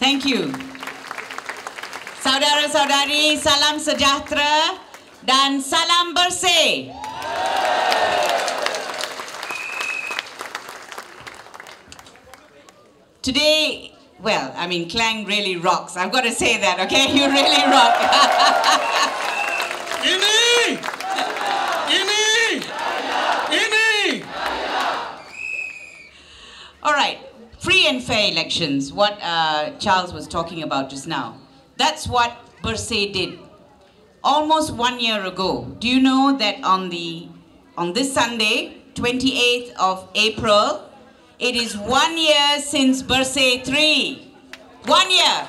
Thank you. Saudara-saudari, salam sejahtera dan salam bersih. Today, well, I mean, Klang really rocks. I've got to say that, okay? You really rock. All right, free and fair elections, what Charles was talking about just now. That's what Bersih did almost 1 year ago. Do you know that on this Sunday, 28th of April, it is 1 year since Bersih 3. 1 year.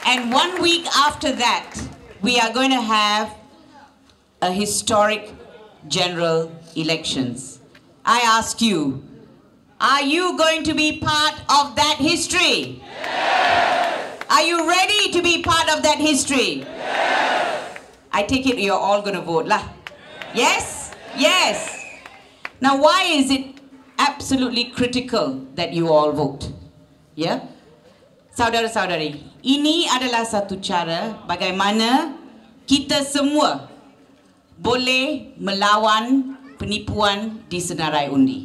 And 1 week after that, we are going to have a historic general elections. I ask you, are you going to be part of that history? Yes. Are you ready to be part of that history? Yes. I take it you're all going to vote, lah. Yes? Yes. Now, why is it absolutely critical that you all vote? Yeah? Saudara-saudari, ini adalah satu cara bagaimana kita semua boleh melawan penipuan di senarai undi.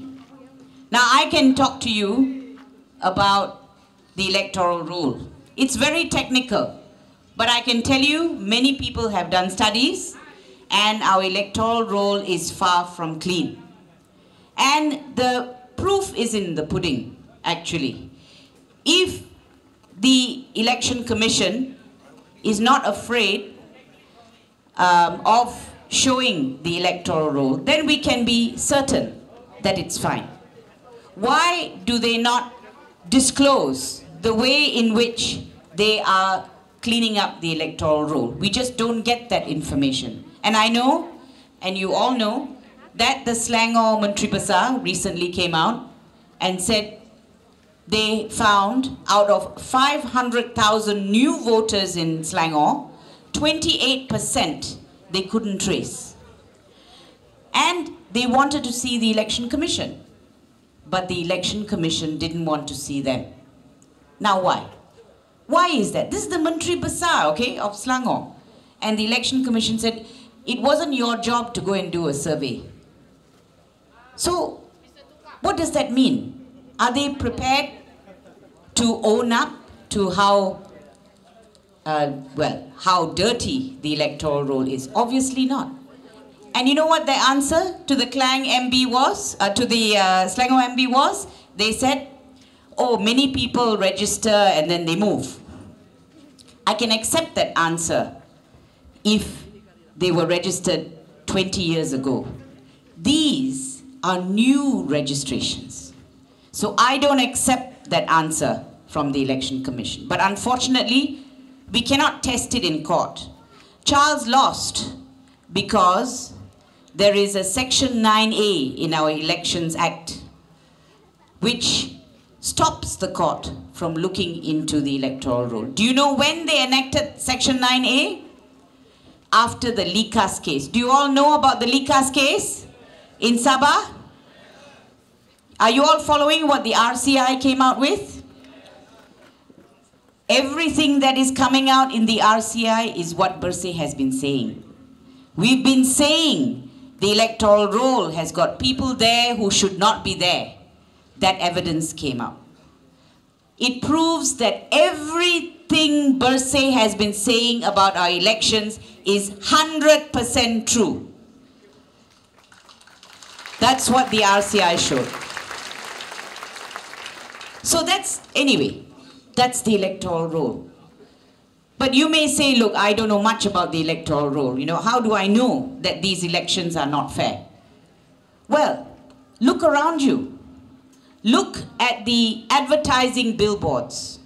Now, I can talk to you about the electoral rule. It's very technical, but I can tell you many people have done studies and our electoral roll is far from clean. And the proof is in the pudding, actually. If the Election Commission is not afraid of showing the electoral roll, then we can be certain that it's fine. Why do they not disclose the way in which they are cleaning up the electoral roll? We just don't get that information. And I know, and you all know, that the Selangor Menteri Besar recently came out and said they found out of 500,000 new voters in Selangor, 28% they couldn't trace. And they wanted to see the Election Commission. But the Election Commission didn't want to see them. Now why? Why is that? This is the Menteri Besar, okay, of Selangor. And the Election Commission said, it wasn't your job to go and do a survey. So, what does that mean? Are they prepared to own up to how how dirty the electoral roll is? Obviously not. And you know what their answer to the Klang MB was, to the Selangor MB was? They said, oh, many people register and then they move. I can accept that answer if they were registered 20 years ago. These are new registrations. So I don't accept that answer from the Election Commission. But unfortunately, we cannot test it in court. Charles lost because there is a Section 9A in our Elections Act which stops the court from looking into the electoral roll. Do you know when they enacted Section 9A? After the Likas case. Do you all know about the Likas case in Sabah? Are you all following what the RCI came out with? Everything that is coming out in the RCI is what Bersih has been saying. We've been saying the electoral roll has got people there who should not be there. That evidence came out. It proves that everything Bersih has been saying about our elections is 100% true. That's what the RCI showed. So that's, anyway, that's the electoral roll. But you may say, look, I don't know much about the electoral roll. You know, how do I know that these elections are not fair? Well, look around you. Look at the advertising billboards.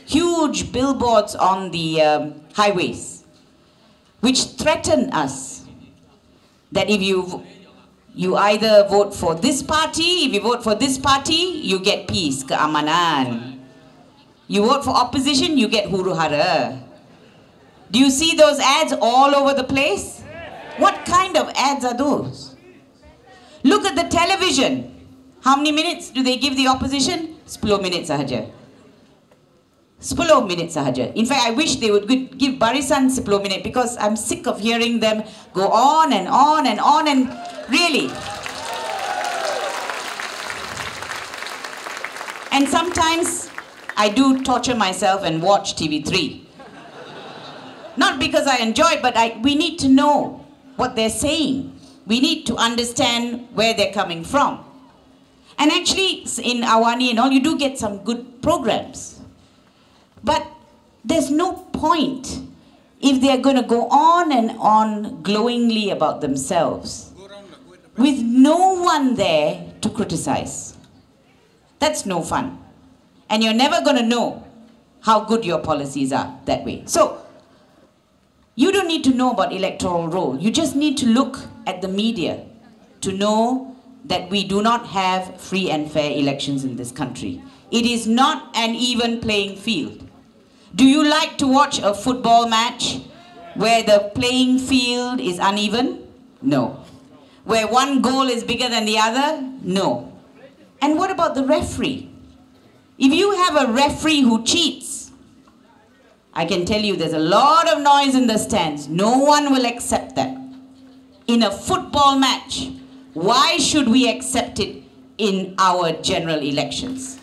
Huge billboards on the highways, which threaten us that if you either vote for this party, if you vote for this party, you get peace, keamanan. You vote for opposition, you get huru-hara. Do you see those ads all over the place? What kind of ads are those? Look at the television. How many minutes do they give the opposition? 10 minit sahaja. 10 minit sahaja. In fact, I wish they would give barisan 10 minit because I'm sick of hearing them go on and on and on and really. And sometimes I do torture myself and watch TV3. Not because I enjoy it, but we need to know what they're saying. We need to understand where they're coming from. And actually, in Awani and all, you do get some good programs. But there's no point if they're going to go on and on glowingly about themselves with no one there to criticize. That's no fun. And you're never going to know how good your policies are that way. So, you don't need to know about electoral roll. You just need to look at the media to know that we do not have free and fair elections in this country. It is not an even playing field. Do you like to watch a football match where the playing field is uneven? No. Where one goal is bigger than the other? No. And what about the referee? If you have a referee who cheats, I can tell you there's a lot of noise in the stands. No one will accept that. In a football match, why should we accept it in our general elections?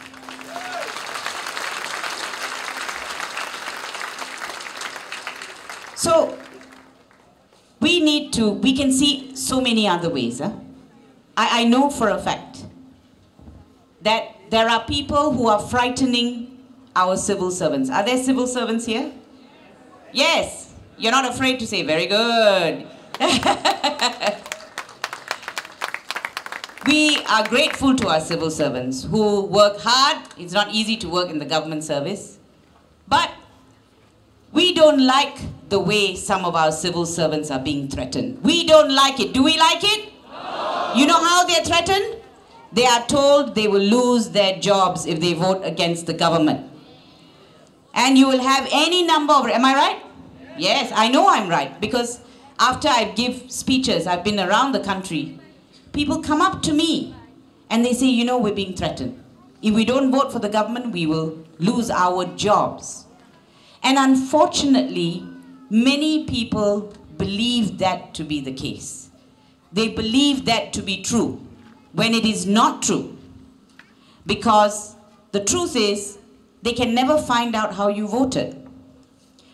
So, we can see so many other ways. I know for a fact that there are people who are frightening our civil servants. Are there civil servants here? Yes. You're not afraid to say, very good. We are grateful to our civil servants who work hard. It's not easy to work in the government service. But we don't like the way some of our civil servants are being threatened. We don't like it. Do we like it? No. You know how they're threatened? They are told they will lose their jobs if they vote against the government. And you will have any number of... Am I right? Yes, I know I'm right. Because after I give speeches, I've been around the country, people come up to me and they say, you know, we're being threatened. If we don't vote for the government, we will lose our jobs. And unfortunately, many people believe that to be the case. They believe that to be true, when it is not true. Because the truth is, they can never find out how you voted.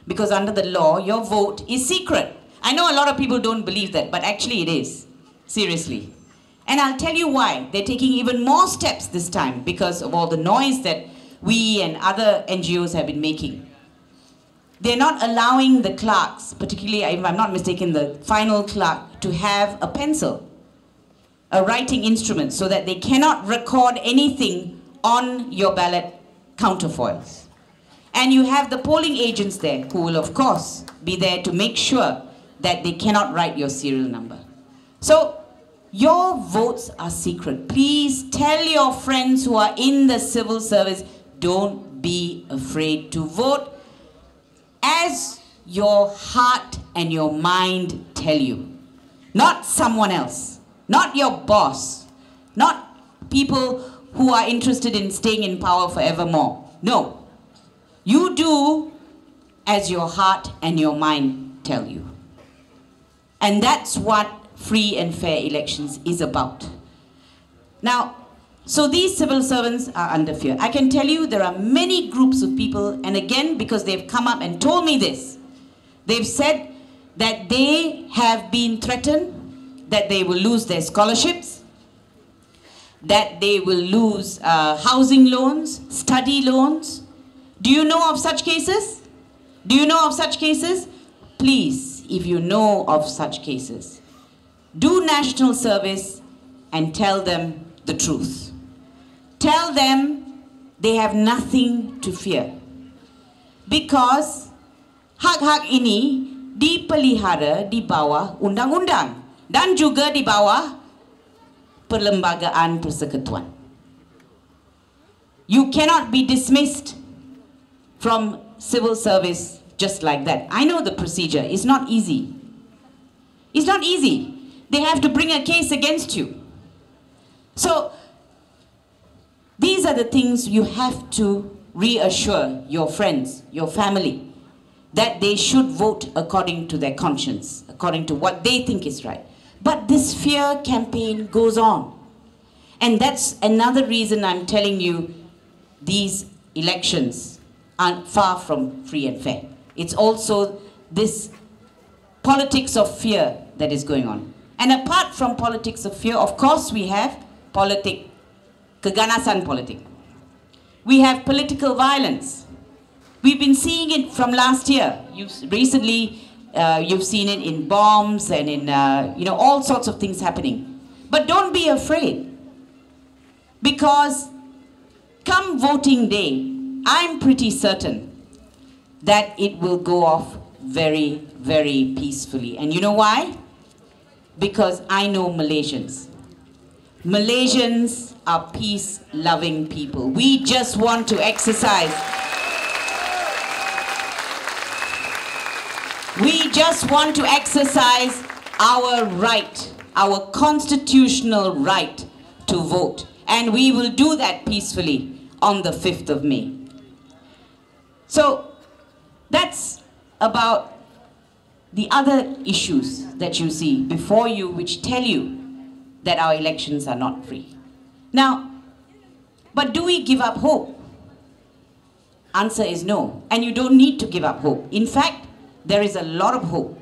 Because under the law, your vote is secret. I know a lot of people don't believe that, but actually it is. Seriously. And I'll tell you why. They're taking even more steps this time because of all the noise that we and other NGOs have been making. They're not allowing the clerks, particularly, if I'm not mistaken, the final clerk, to have a pencil, a writing instrument, so that they cannot record anything on your ballot counterfoils. And you have the polling agents there who will, of course, be there to make sure that they cannot write your serial number. So, your votes are secret. Please tell your friends who are in the civil service, don't be afraid to vote as your heart and your mind tell you. Not someone else, not your boss, not people who are interested in staying in power forevermore. No. You do as your heart and your mind tell you. And that's what free and fair elections is about. Now, so these civil servants are under fear. I can tell you there are many groups of people, and again, because they've come up and told me this, they've said that they have been threatened, that they will lose their scholarships, that they will lose housing loans, study loans. Do you know of such cases? Do you know of such cases? Please, if you know of such cases, do national service and tell them the truth. Tell them they have nothing to fear. Because hak-hak ini dipelihara di bawah undang-undang dan juga di bawah perlembagaan persekutuan. You cannot be dismissed from civil service just like that. I know the procedure. It's not easy. It's not easy. They have to bring a case against you. So, these these are the things you have to reassure your friends, your family, that they should vote according to their conscience, according to what they think is right. But this fear campaign goes on. And that's another reason I'm telling you these elections are far from free and fair. It's also this politics of fear that is going on. And apart from politics of fear, of course we have keganasan politik. We have political violence. We've been seeing it from last year. You've seen it in bombs and in all sorts of things happening. But don't be afraid, because come voting day, I'm pretty certain that it will go off very, very peacefully. And you know why? Because I know Malaysians. Malaysians are peace-loving people. We just want to exercise. We just want to exercise our right, our constitutional right to vote. And we will do that peacefully on the 5th of May. So that's about the other issues that you see before you, which tell you that our elections are not free. Now, but do we give up hope? Answer is no. And you don't need to give up hope. In fact, there is a lot of hope.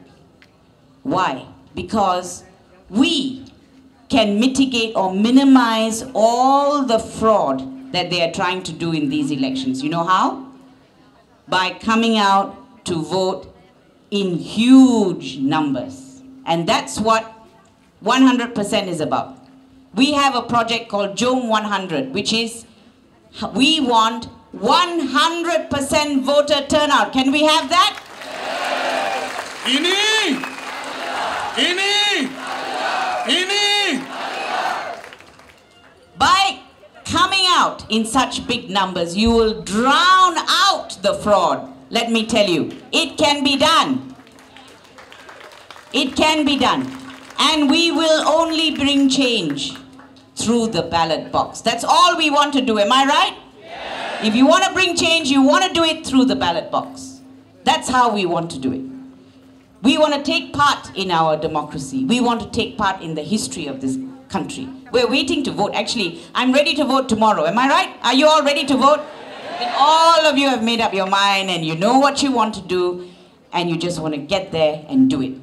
Why? Because we can mitigate or minimize all the fraud that they are trying to do in these elections. You know how? By coming out to vote in huge numbers. And that's what 100% is about. We have a project called Jom 100, which is, we want 100% voter turnout. Can we have that? Ini. By coming out in such big numbers, you will drown out the fraud. Let me tell you, it can be done. It can be done. And we will only bring change through the ballot box. That's all we want to do. Am I right? Yes. If you want to bring change, you want to do it through the ballot box. That's how we want to do it. We want to take part in our democracy. We want to take part in the history of this country. We're waiting to vote. Actually, I'm ready to vote tomorrow. Am I right? Are you all ready to vote? Yes. All of you have made up your mind and you know what you want to do and you just want to get there and do it.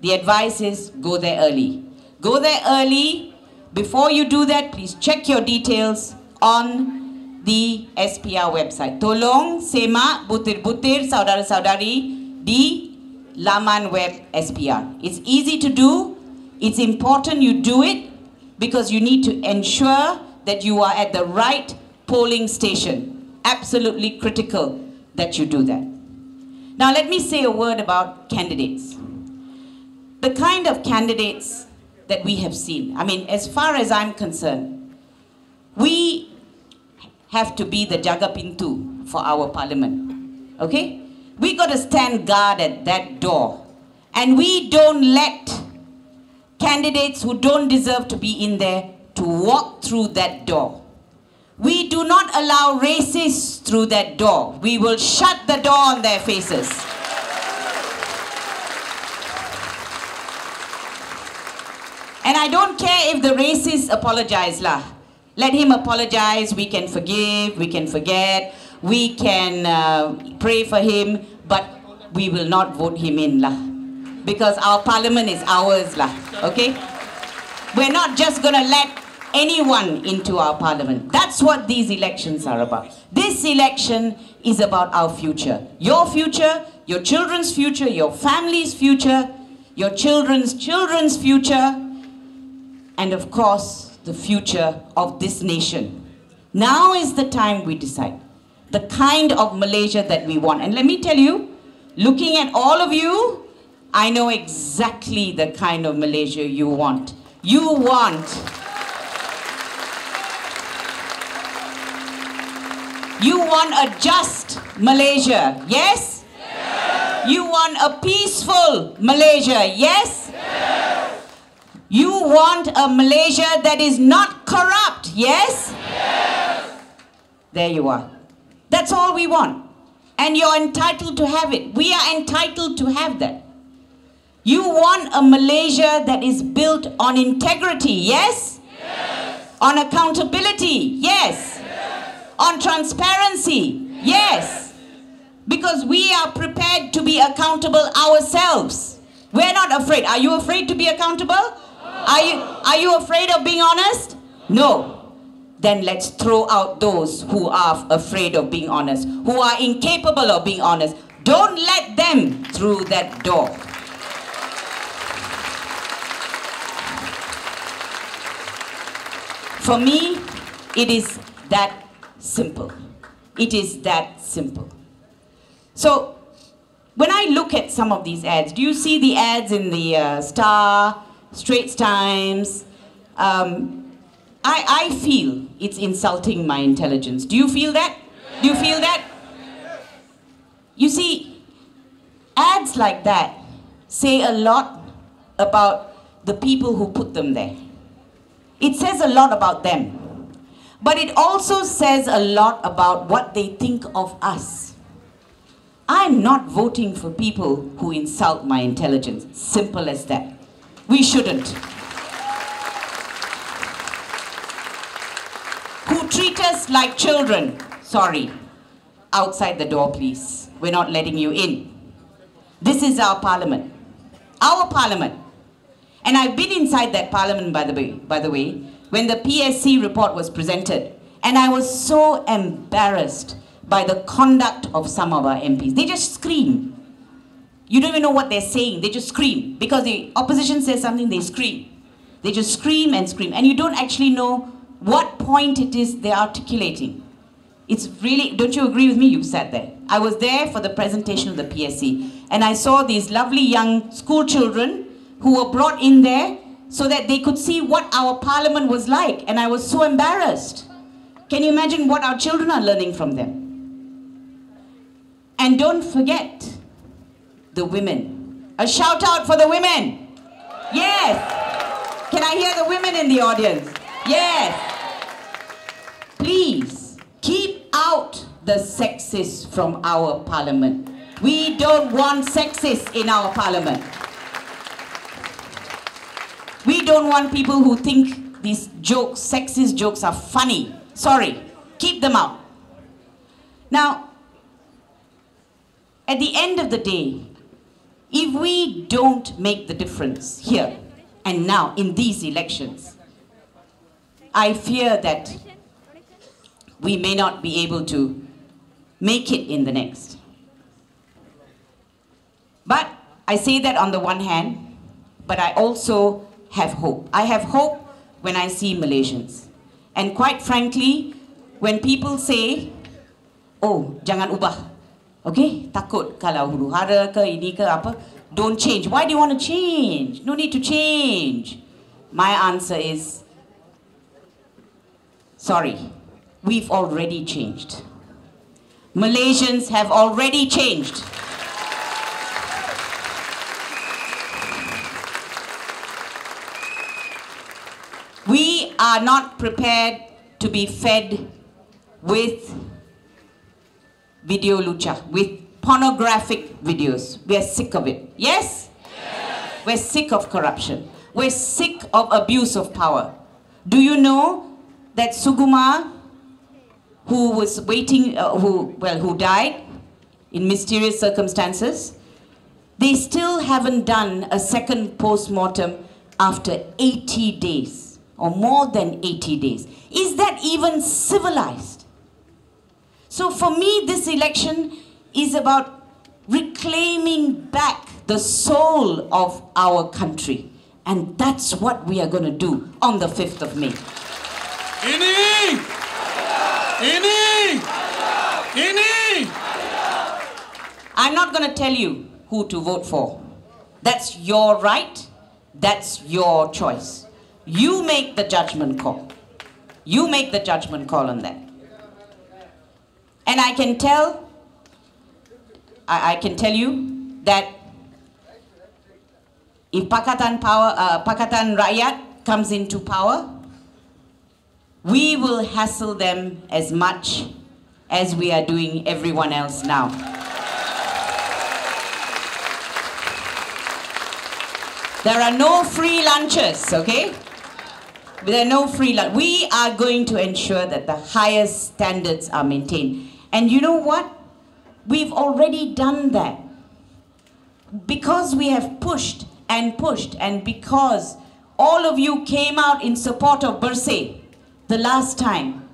The advice is go there early. Go there early. Before you do that, please check your details on the SPR website. Tolong semak butir-butir saudara-saudari di laman web SPR. It's easy to do. It's important you do it because you need to ensure that you are at the right polling station. Absolutely critical that you do that. Now let me say a word about candidates. The kind of candidates that we have seen, I mean, as far as I'm concerned, we have to be the jaga pintu for our parliament, okay? We got to stand guard at that door. And we don't let candidates who don't deserve to be in there to walk through that door. We do not allow racists through that door. We will shut the door on their faces. And I don't care if the racist apologize lah. Let him apologize, we can forgive, we can forget, we can pray for him, but we will not vote him in lah. Because our parliament is ours lah, okay? We're not just gonna let anyone into our parliament. That's what these elections are about. This election is about our future. Your future, your children's future, your family's future, your children's children's future, and of course, the future of this nation. Now is the time we decide the kind of Malaysia that we want. And let me tell you, looking at all of you, I know exactly the kind of Malaysia you want. You want a just Malaysia, yes? Yes. You want a peaceful Malaysia, yes? Yes. You want a Malaysia that is not corrupt, yes? Yes. There you are. That's all we want. And you're entitled to have it. We are entitled to have that. You want a Malaysia that is built on integrity, yes? Yes. On accountability, yes. Yes. On transparency, yes. Because we are prepared to be accountable ourselves. We're not afraid. Are you afraid to be accountable? Are you afraid of being honest? No. Then let's throw out those who are afraid of being honest, who are incapable of being honest. Don't let them through that door. For me, it is that simple. It is that simple. So, when I look at some of these ads, do you see the ads in the Star, Straits Times? I feel it's insulting my intelligence. Do you feel that? Do you feel that? You see, ads like that say a lot about the people who put them there. It says a lot about them. But it also says a lot about what they think of us. I'm not voting for people who insult my intelligence. Simple as that. We shouldn't. Who treat us like children. Sorry. Outside the door, please. We're not letting you in. This is our parliament. Our parliament. And I've been inside that parliament, by the way, when the PSC report was presented. And I was so embarrassed by the conduct of some of our MPs. They just scream. You don't even know what they're saying. They just scream. Because the opposition says something, they scream. They just scream and scream. And you don't actually know what point it is they're articulating. It's really, don't you agree with me? You sat there. I was there for the presentation of the PSC. And I saw these lovely young school children who were brought in there so that they could see what our parliament was like. And I was so embarrassed. Can you imagine what our children are learning from them? And don't forget the women. A shout out for the women. Yes. Can I hear the women in the audience? Yes. Please keep out the sexists from our parliament. We don't want sexists in our parliament. We don't want people who think these jokes, sexist jokes, are funny. Sorry, keep them out. Now, at the end of the day, if we don't make the difference here and now in these elections, I fear that we may not be able to make it in the next. But I say that on the one hand, but I also have hope. I have hope when I see Malaysians. And quite frankly, when people say, oh, jangan ubah, okay, takut kalau huru hara ke ini ke apa, don't change. Why do you want to change? No need to change. My answer is, sorry, we've already changed. Malaysians have already changed. We are not prepared to be fed with video lucha, with pornographic videos. We are sick of it. Yes? Yes? We're sick of corruption. We're sick of abuse of power. Do you know that Suguma, who was waiting, who died in mysterious circumstances, they still haven't done a second post-mortem after 80 days. Or more than 80 days. Is that even civilized? So for me, this election is about reclaiming back the soul of our country. And that's what we are going to do on the 5th of May. Ini! Ini! Ini! I'm not going to tell you who to vote for. That's your right. That's your choice. You make the judgment call. You make the judgment call on that. And I can tell you that if Pakatan Rakyat comes into power, we will hassle them as much as we are doing everyone else now. There are no free lunches, okay? There are no free lunch. We are going to ensure that the highest standards are maintained. And you know what? We've already done that. Because we have pushed, and because all of you came out in support of Bersih the last time,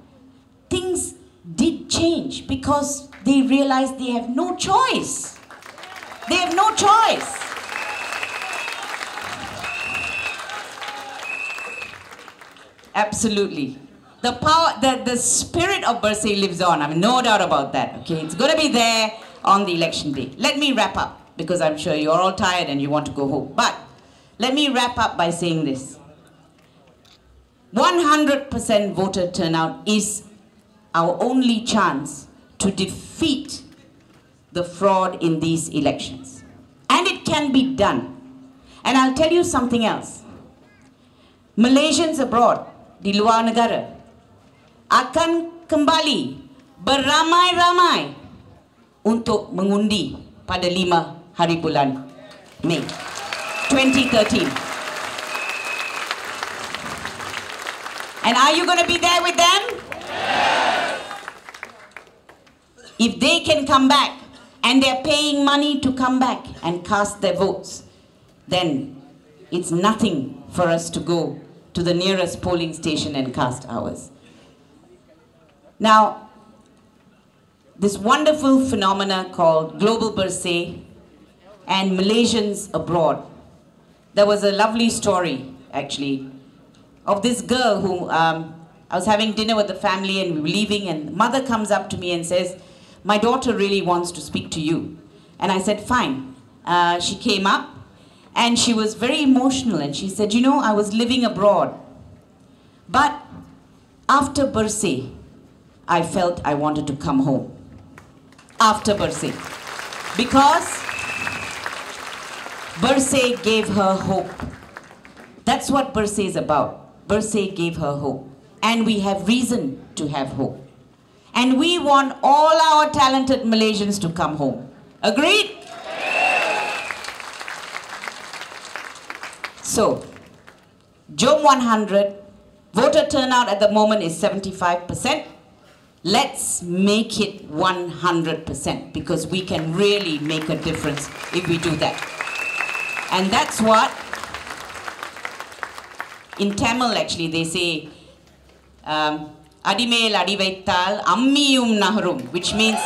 things did change because they realized they have no choice. They have no choice. Absolutely. The power, the spirit of Bersih lives on. I mean, no doubt about that. Okay, it's going to be there on the election day. Let me wrap up because I'm sure you're all tired and you want to go home. But let me wrap up by saying this: 100% voter turnout is our only chance to defeat the fraud in these elections, and it can be done. And I'll tell you something else. Malaysians abroad, di luar negara, akan kembali beramai-ramai untuk mengundi pada 5 hari bulan Mei 2013. And are you going to be there with them? Yes. If they can come back and they're paying money to come back and cast their votes, then it's nothing for us to go to the nearest polling station and cast ours. Now, this wonderful phenomena called Global Bersih and Malaysians abroad. There was a lovely story, actually, of this girl who, I was having dinner with the family and we were leaving, and the mother comes up to me and says, "My daughter really wants to speak to you." And I said, fine. She came up and she was very emotional and she said, "You know, I was living abroad, but after Bersih, I felt I wanted to come home." After Bersih. Because Bersih gave her hope. That's what Bersih is about. Bersih gave her hope. And we have reason to have hope. And we want all our talented Malaysians to come home. Agreed? So, Jom 100, voter turnout at the moment is 75%. Let's make it 100% because we can really make a difference if we do that. And that's what, in Tamil actually, they say, Adimel Adivaittal Ammiyum Naharum, which means,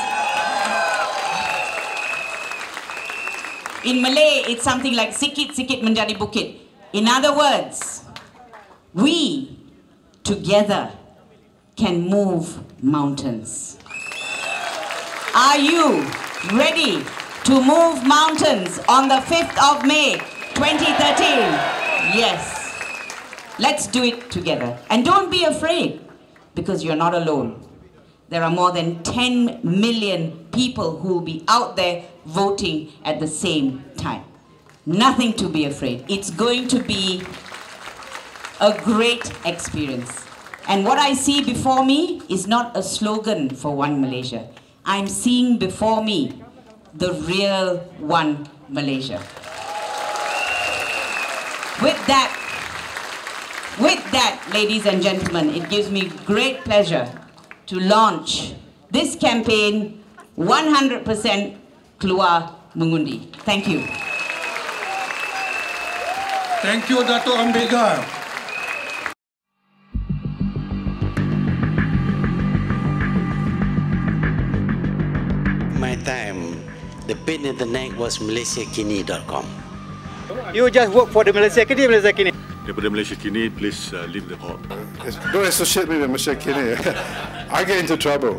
in Malay, it's something like Sikit Sikit Menjadi Bukit. In other words, we together can move mountains. Are you ready to move mountains on the 5th of May 2013? Yes. Let's do it together. And don't be afraid, because you're not alone. There are more than 10 million people who will be out there voting at the same time. Nothing to be afraid. It's going to be a great experience. And what I see before me is not a slogan for One Malaysia. I'm seeing before me the real One Malaysia. With that, ladies and gentlemen, it gives me great pleasure to launch this campaign, 100% Keluar Mengundi. Thank you. Thank you, Dato' Ambiga. My time, the pin in the neck was MalaysiaKini.com. You just work for the Malaysia Kini. Daripada Malaysia Kini, please leave the hall. Don't associate me with Malaysia Kini. I get into trouble.